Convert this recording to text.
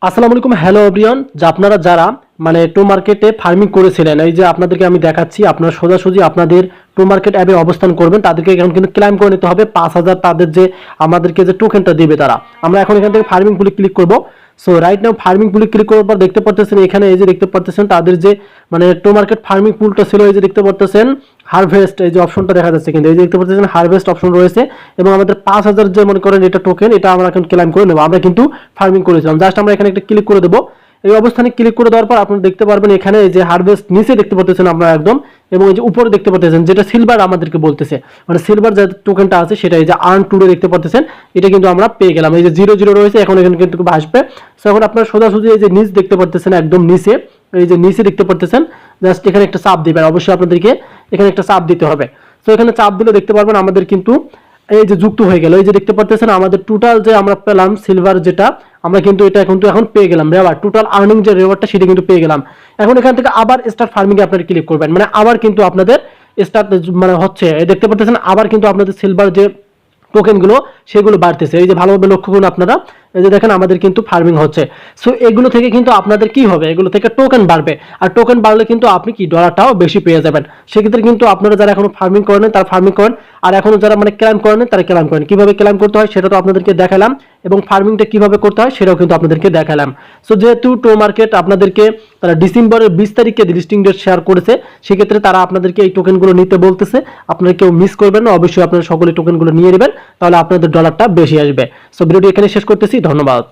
আসসালামু আলাইকুম, hello everyone. যে আপনারা যারা মানে টো মার্কেটে ফার্মিং করেছিলেন, এই যে আপনাদেরকে আমি দেখাচ্ছি, আপনারা সোজাসুজি আপনাদের টো মার্কেট অ্যাপে অবস্থান করবেন। তাদেরকে এখন কিন্তু ক্লেম করে নিতে হবে 5,000 তাদের যে আমাদেরকে যে টোকেনটা দিবে তারা। আমরা এখন এখান থেকে ফার্মিং পুলে ক্লিক করব। সো রাইট নাও ফার্মিং পুলে ক্লিক করার পর দেখতে পারতেছেন এখানে এই যে দেখতে পারতেছেন তাদের যে মানে টো মার্কেট ফার্মিং পুলটা ছিল, এই যে দেখতে পারতেছেন হারভেস্ট, এই যে অপশনটা দেখা যাচ্ছে, কিন্তু এই যে দেখতে পাচ্ছেন হারভেস্ট অপশন রয়েছে এবং আমাদের 5,000 যে মনে করেন এটা টোকেন, এটা আমরা এখন ক্লেম করে নেব। আমরা কিন্তু ফার্মিং করেছিলাম, জাস্ট আমরা এখানে একটা ক্লিক করে দেবো। এই অবস্থানে ক্লিক করে দেওয়ার পর আপনারা দেখতে পারবেন এখানে এই যে হারভেস্ট নিচে দেখতে পাচ্ছেন আপনারা একদম, এবং এই যে উপরে দেখতে পাচ্ছেন যেটা সিলভার আমাদেরকে বলতেছে, মানে সিলভার যে টোকেনটা আছে সেটা এই যে আর্ন টুডে দেখতে পাচ্ছেন, এটা কিন্তু আমরা পেয়ে গেলাম। এই যে 0 রয়েছে, এখন এখানে কিন্তু আসবে। সো এখন আপনারা সোজাসুজি এই যে নিচ দেখতে পাচ্ছেন একদম নিচে, এই যে নিচে দেখতে পাচ্ছেন, জাস্ট এখানে একটা চাপ দিবেন। অবশ্যই আপনাদেরকে এখানে একটা চাপ দিতে হবে। তো এখানে চাপ দিলে দেখতে পারবেন আমাদের কিন্তু এই যে যুক্ত হয়ে গেল। এই যে দেখতে পাচ্ছেন আমাদের টোটাল যে আমরা পেলাম সিলভার যেটা, আমরা কিন্তু এটা কিন্তু এখন পেয়ে গেলাম রেওয়ার্ড, টোটাল আর্নিং যে রেওয়ার্ডটা সেটা কিন্তু পেয়ে গেলাম। এখন এখান থেকে আবার স্টার্ট ফার্মিং এ আপনারা ক্লিক করবেন, মানে আবার কিন্তু আপনাদের স্টার্ট মানে হচ্ছে, দেখতে পাচ্ছেন আবার কিন্তু আপনাদের সিলভার যে টোকেনগুলো সেগুলো বাড়তেছে। এই যে ভালোভাবে লক্ষ্য করুন আপনারা, এই যে দেখেন আমাদের কিন্তু ফার্মিং হচ্ছে। সো এগুলো থেকে কিন্তু আপনাদের কি হবে, এগুলো থেকে টোকেন বাড়বে, আর টোকেন বাড়লে কিন্তু আপনি কি ডলারটাও বেশি পেয়ে যাবেন। সেক্ষেত্রে কিন্তু আপনারা যারা এখনো ফার্মিং করেন তারা ফার্মিং করেন, আর এখনো যারা মানে ক্লাইম করেন তারা ক্লাইম করেন। কিভাবে ক্লাইম করতে হয় সেটা তো আপনাদেরকে দেখালাম, এবং ফার্মিংটা কিভাবে করতে হয় সেটাও কিন্তু আপনাদেরকে দেখালাম। সো যেহেতু টো মার্কেট আপনাদেরকে তারা ডিসেম্বরের 20 তারিখে লিস্টিং ডেট শেয়ার করেছে, সেক্ষেত্রে তারা আপনাদেরকে এই টোকেনগুলো নিতে বলতেছে। আপনারা কেউ মিস করবেন না, অবশ্যই আপনারা সকলে টোকেনগুলো নিয়ে নেবেন, তাহলে আপনাদের ডলারটা বেশি আসবে। সো ভিডিওটি এখানে শেষ করতেছি, ধন্যবাদ।